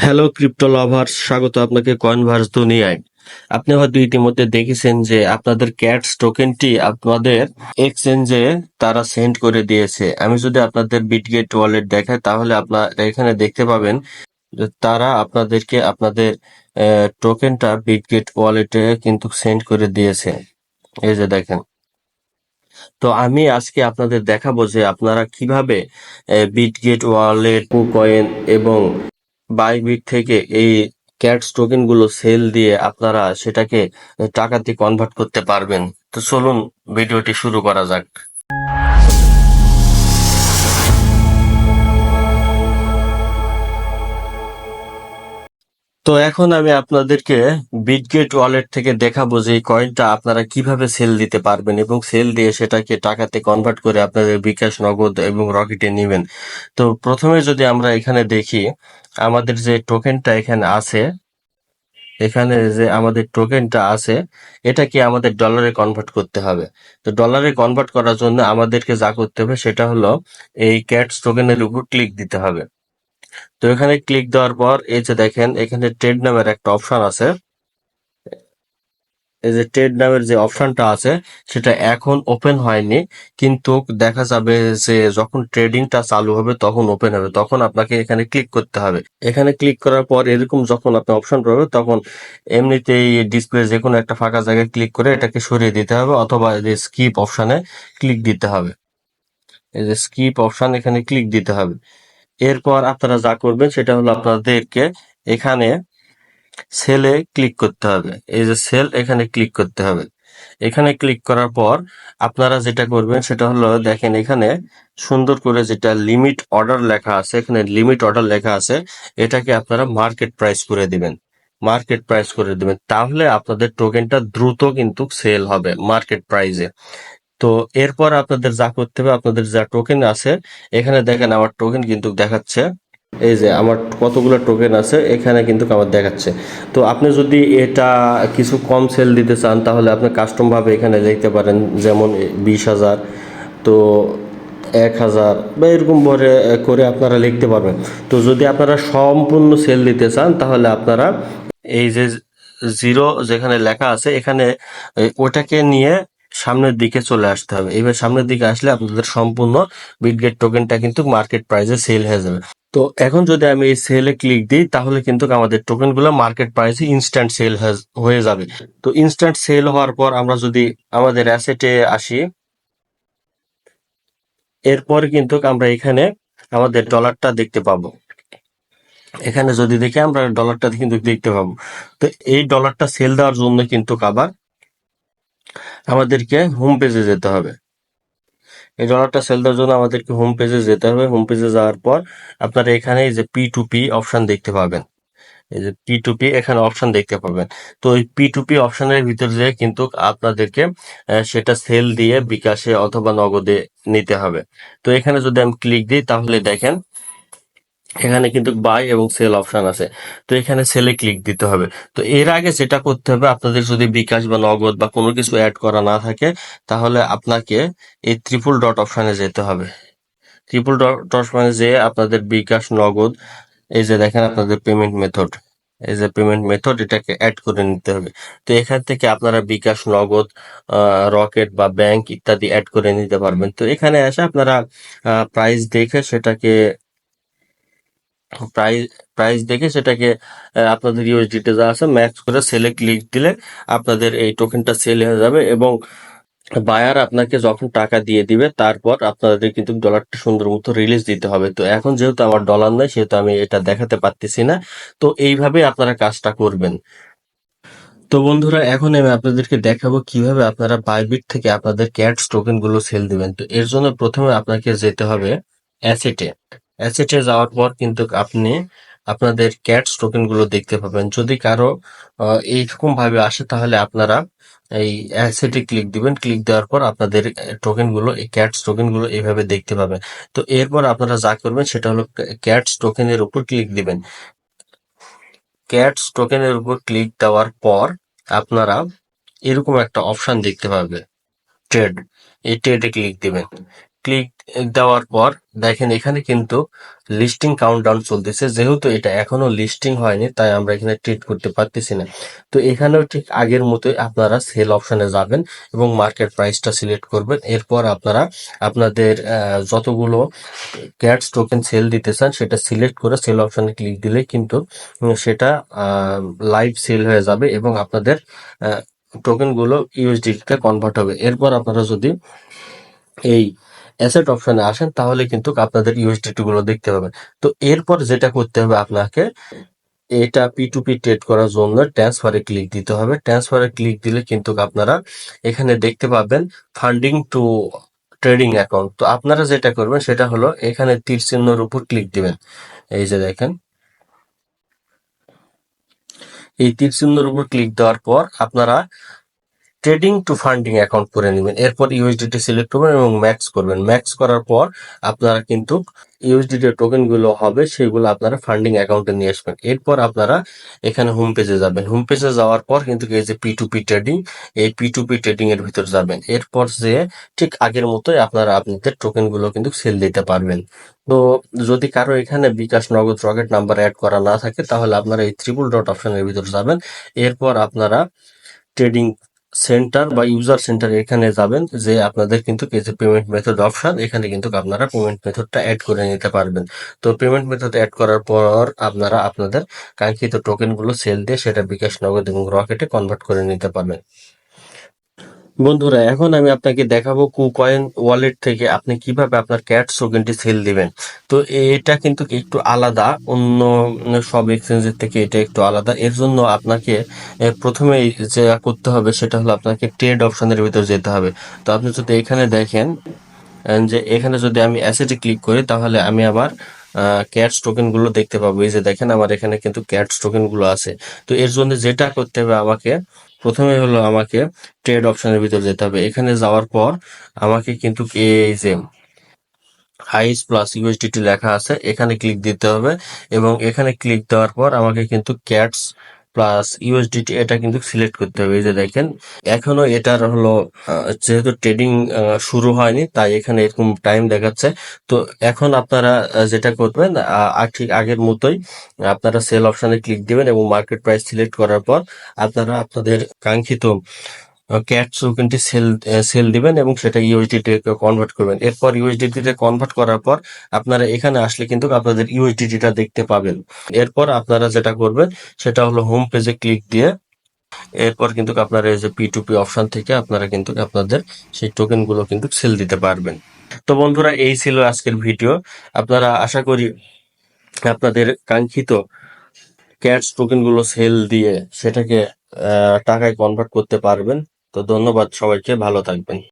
Hello crypto lovers, স্বাগত আপনাকে কয়েনভার্স দুনিয়ায়। আপনি হয়তো ইতিমধ্যে দেখেছেন যে আপনাদের ক্যাটস টোকেনটি আপনাদের এক্সচেঞ্জে তারা সেন্ড করে দিয়েছে। আমি যদি আপনাদের বিটগেট ওয়ালেট দেখাই তাহলে আপনারা এখানে দেখতে পাবেন যে তারা আপনাদেরকে আপনাদের টোকেনটা বিটগেট ওয়ালেটে কিন্তু সেন্ড করে দিয়েছে। এই যে দেখেন। তো আমি আজকে আপনাদের দেখাবো যে আপনারা কিভাবে বিটগেট ওয়ালেট, কয়েন এবং বাইবিট থেকে এই ক্যাটস টোকেন গুলো সেল দিয়ে আপনারা সেটাকে টাকাতে কনভার্ট করতে পারবেন। তো চলুন ভিডিওটি শুরু করা যাক। তো এখন আমি আপনাদেরকে বিটগেট ওয়ালেট থেকে দেখাবো যে এই কয়েনটা আপনারা কিভাবে সেল দিতে পারবেন এবং সেল দিয়ে সেটাকে টাকাতে কনভার্ট করে আপনাদের বিকাশ, নগদ এবং রকেটে নেবেন। তো প্রথমে যদি আমরা এখানে দেখি আমাদের যে টোকেনটা এখানে যে আমাদের টোকেনটা আছে এটাকে আমাদের ডলারে কনভার্ট করতে হবে। তো ডলারে কনভার্ট করার জন্য আমাদেরকে যা করতে হবে সেটা হলো এই ক্যাটস টোকেনের উপর ক্লিক দিতে হবে। তো এখানে ক্লিক দেওয়ার পর এই যে দেখেন এখানে ট্রেড নামের একটা অপশন আছে। এই যে ট্রেড নামের যে অপশনটা আছে সেটা এখন ওপেন হয়নি, কিন্তু দেখা যাবে যে যখন ট্রেডিংটা চালু হবে তখন ওপেন হবে, তখন আপনাকে এখানে ক্লিক করতে হবে। এখানে ক্লিক করার পর এরকম যখন আপনার অপশন পাবে তখন এমনিতেই ডিসপ্লে যে কোনো একটা ফাঁকা জায়গায় ক্লিক করে এটাকে সরিয়ে দিতে হবে, অথবা এই যে স্কিপ অপশনে ক্লিক দিতে হবে। এই যে স্কিপ অপশন এখানে ক্লিক দিতে হবে। এরপর আপনারা যা করবেন সেটা হলো আপনাদেরকে এখানে সেলে ক্লিক করতে হবে। এই যে সেল এখানে ক্লিক করতে হবে। এখানে ক্লিক করার পর আপনারা যেটা করবেন সেটা হলো দেখেন এখানে সুন্দর করে যেটা লিমিট অর্ডার লেখা আছে, এখানে লিমিট অর্ডার লেখা আছে, এটাকে আপনারা মার্কেট প্রাইস করে দিবেন। মার্কেট প্রাইস করে দিবেন, তাহলে আপনাদের টোকেনটা দ্রুত কিন্তু সেল হবে মার্কেট প্রাইসে। তো এরপর আপনাদের যা করতে হবে, আপনাদের যা টোকেন আছে এখানে দেখেন আমার টোকেন কিন্তু দেখাচ্ছে। এই যে আমার কতগুলো টোকেন আছে এখানে কিন্তু আমার দেখাচ্ছে। তো আপনি যদি এটা কিছু কম সেল দিতে চান তাহলে আপনি কাস্টম ভাবে এখানে দেখতে পারেন, যেমন 20,000, তো 1,000 বা এরকম করে আপনারা লিখতে পারবেন। তো যদি আপনারা সম্পূর্ণ সেল দিতে চান তাহলে আপনারা এই যে জিরো যেখানে লেখা আছে এখানে ওটাকে নিয়ে সামনের দিকে চলে আসতে হবে। এবার সামনের দিকে আসলে আপনাদের সম্পূর্ণ বিটগেট টোকেনটা কিন্তু মার্কেট প্রাইসে সেল হয়ে যাবে। তো এখন যদি আমি এই সেলে ক্লিক দিই তাহলে কিন্তু আমাদের টোকেনগুলো মার্কেট প্রাইসে ইনস্ট্যান্ট সেল হয়ে যাবে। তো ইনস্ট্যান্ট সেল হওয়ার পর আমরা যদি আমাদের অ্যাসেটে আসি, এরপর কিন্তু আমরা এখানে আমাদের ডলারটা দেখতে পাবো। এখানে যদি দেখি আমরা ডলারটা কিন্তু দেখতে পাবো। তো এই ডলারটা সেল দেওয়ার জন্য কিন্তু আবার আমাদেরকে হোম পেজে যেতে হবে। এই ডলারটা সেল দেওয়ার জন্য আমাদেরকে হোম পেজে যেতে হবে। হোম পেজে যাওয়ার পর আপনারা এখানে এই যে P2P অপশন দেখতে পাবেন। এই যে P2P এখানে অপশন দেখতে পাবেন। তো এই P2P অপশনের ভিতরে যে কিন্তু আপনাদেরকে সেটা সেল দিয়ে বিকাশে অথবা নগদে নিতে হবে। তো এখানে যদি আমি ক্লিক দিই তাহলে দেখেন এখানে কিন্তু বাই এবং সেল অপশন আছে। তো এখানে সেলে ক্লিক দিতে হবে। তো এর আগে যেটা করতে হবে, আপনাদের যদি বিকাশ বা নগদ বা কোনো কিছু অ্যাড করা না থাকে তাহলে আপনাকে এই ট্রিপল ডট অপশনে যেতে হবে। ট্রিপল ডট অপশনে যেয়ে আপনাদের বিকাশ, নগদ, এই যে দেখেন আপনাদের পেমেন্ট মেথড, এই যে পেমেন্ট মেথড এটাকে অ্যাড করে নিতে হবে। তো এখান থেকে আপনারা বিকাশ, নগদ, রকেট বা ব্যাংক ইত্যাদি অ্যাড করে নিতে পারবেন। তো এখানে এসে আপনারা প্রাইস দেখে সেটাকে প্রাইস প্রাইস দেখে সেটাকে আপনাদের ইউএসডিতে যা আছে ম্যাক্স করে সেলে ক্লিক দিলে আপনাদের এই টোকেনটা সেল হয়ে যাবে, এবং বায়ার আপনাকে যখন টাকা দিয়ে দিবে তারপর আপনাদের কিন্তু ডলারটা সুন্দর মতো রিলিজ দিতে হবে। তো এখন যেহেতু আমার ডলার নাই সেহেতু আমি এটা দেখাতে পারতেছি না। তো এইভাবে আপনারা কাজটা করবেন। তো বন্ধুরা, এখন আমি আপনাদেরকে দেখাবো কিভাবে আপনারা বাইবিট থেকে আপনাদের ক্যাটস টোকেন গুলো সেল দিবেন। তো এর জন্য প্রথমে আপনাকে যেতে হবে অ্যাসেটে। অ্যাসেটে যাওয়ার পর কিন্তু আপনি আপনাদের ক্যাটস টোকেন গুলো দেখতে পাবেন। যদি কারো এইরকম ভাবে আসে তাহলে আপনারা এই অ্যাসেটে ক্লিক দিবেন। ক্লিক দেওয়ার পর আপনাদের টোকেন গুলো, এই ক্যাটস টোকেন গুলো এইভাবে দেখতে পাবেন। তো এরপর আপনারা যা করবেন সেটা হলো ক্যাটস টোকেনের উপর ক্লিক দিবেন। ক্যাটস টোকেনের উপর ক্লিক দেওয়ার পর আপনারা এরকম একটা অপশন দেখতে পাবে, ট্রেড। এই ট্রেডে ক্লিক দিবেন। ক্লিক দেওয়ার পর দেখেন এখানে কিন্তু লিস্টিং কাউন্টডাউন চলতেছে। যেহেতু এটা এখনো লিস্টিং হয়নি তাই আমরা এখানে ট্রেড করতে পারতেছি না। তো এখানেও ঠিক আগের মতোই আপনারা সেল অপশনে যাবেন এবং মার্কেট প্রাইসটা সিলেক্ট করবেন। এরপর আপনারা আপনাদের যতগুলো ক্যাটস টোকেন সেল দিতে চান সেটা সিলেক্ট করে সেল অপশনে ক্লিক দিলেই কিন্তু সেটা লাইভ সেল হয়ে যাবে এবং আপনাদের টোকেনগুলো ইউএসডিতে কনভার্ট হবে। এরপর আপনারা যদি এই অ্যাসেট অপশনে আসেন তাহলে কিন্তু আপনাদের ইউএসডিটি গুলো দেখতে পাবেন। তো এরপর যেটা করতে হবে আপনাকে, এটা পি2পি ট্রেড করার জন্য ট্রান্সফারে ক্লিক দিতে হবে। ট্রান্সফারে ক্লিক দিলে কিন্তু আপনারা এখানে দেখতে পাবেন ফান্ডিং টু ট্রেডিং অ্যাকাউন্ট। তো আপনারা যেটা করবেন সেটা হলো এখানে তীর চিহ্নের উপর ক্লিক দিবেন। এই যে দেখেন, এই তীর চিহ্নের উপর ক্লিক দেওয়ার পর আপনারা ট্রেডিং টু ফান্ডিং অ্যাকাউন্ট করে নেবেন। এরপর ইউএসডিটি সিলেক্ট করবেন এবং ম্যাক্স করবেন। ম্যাক্স করার পর আপনারা কিন্তু ইউএসডিটি টোকেন গুলো হবে সেগুলো আপনারা ফান্ডিং অ্যাকাউন্টে নিয়ে আসবেন। এরপর আপনারা এখানে হোম পেজে যাবেন। হোম পেজে যাওয়ার পর কিন্তু এই যে পি2পি ট্রেডিং, এই পি2পি ট্রেডিং এর ভিতর যাবেন। এরপর যে ঠিক আগের মতোই আপনারা আপনাদের টোকেন গুলো কিন্তু সেল দিতে পারবেন। তো যদি কারো এখানে বিকাশ, নগদ, রকেট নাম্বার অ্যাড করা না থাকে তাহলে আপনারা এই ট্রিপল ডট অপশনের ভিতর যাবেন। এরপর আপনারা ট্রেডিং সেন্টার বা ইউজার সেন্টার এখানে যাবেন, যে আপনাদের কিন্তু এই যে পেমেন্ট মেথড অপশন, এখানে কিন্তু আপনারা পেমেন্ট মেথডটা অ্যাড করে নিতে পারবেন। তো পেমেন্ট মেথড অ্যাড করার পর আপনারা আপনাদের কাঙ্ক্ষিত টোকেনগুলো সেল দিয়ে সেটা বিকাশ, নগদ এবং রকেটে কনভার্ট করে নিতে পারবেন। বন্ধুরা, এখন আমি আপনাকে দেখাবো কুকয়েন ওয়ালেট থেকে আপনি কিভাবে আপনার ক্যাট টোকেনটি সেল দিবেন। তো এটা কিন্তু একটু আলাদা, অন্য সব এক্সচেঞ্জের থেকে এটা একটু আলাদা। এর জন্য আপনাকে প্রথমেই যে করতে হবে সেটা হলো আপনাকে ট্রেড অপশনের ভিতর যেতে হবে। তো আপনি যদি এখানে দেখেন যে এখানে যদি আমি অ্যাসেটে ক্লিক করি তাহলে আমি আমার ক্যাটস টোকেন গুলো দেখতে পাবো। এই যে দেখেন আমার এখানে কিন্তু ক্যাটস টোকেন গুলো আছে। তো এর জন্য যেটা করতে হবে আমাকে, প্রথমে হলো আমাকে ট্রেড অপশনের ভিতর যেতে হবে। এখানে যাওয়ার পর আমাকে কিন্তু এই যে হাইস প্লাস ইউএসডিটি লেখা আছে এখানে ক্লিক দিতে হবে এবং এখানে ক্লিক দেওয়ার পর আমাকে কিন্তু ক্যাটস প্লাস ইউএসডিটি এটা কিন্তু সিলেক্ট করতে হবে। এই যে দেখেন এখনো এটার হলো যেহেতু ট্রেডিং শুরু হয়নি তাই এখানে এরকম টাইম দেখাচ্ছে। তো এখন আপনারা যেটা করবেন ঠিক আগের মতোই আপনারা সেল অপশনে ক্লিক দিবেন এবং মার্কেট প্রাইস সিলেক্ট করার পর আপনারা আপনাদের কাঙ্ক্ষিত ক্যাট টোকেনটি সেল দিবেন এবং সেটা ইউএসডিটি কনভার্ট করবেন। এরপর ইউএসডিটি তে কনভার্ট করার পর আপনারা এখানে আসলে কিন্তু আপনাদের ইউএসডিটিটা দেখতে পাবেন। এরপর আপনারা যেটা করবেন সেটা হলো হোম পেজে ক্লিক দিয়ে এরপর কিন্তু আপনারা এই যে পি2পি অপশন থেকে আপনারা কিন্তু আপনাদের সেই টোকেন গুলো কিন্তু সেল দিতে পারবেন। তো বন্ধুরা, এই ছিল আজকের ভিডিও। আপনারা আশা করি আপনাদের কাঙ্ক্ষিত ক্যাটস টোকেন গুলো সেল দিয়ে সেটাকে টাকায় কনভার্ট করতে পারবেন। তো ধন্যবাদ সবাইকে, ভালো থাকবেন।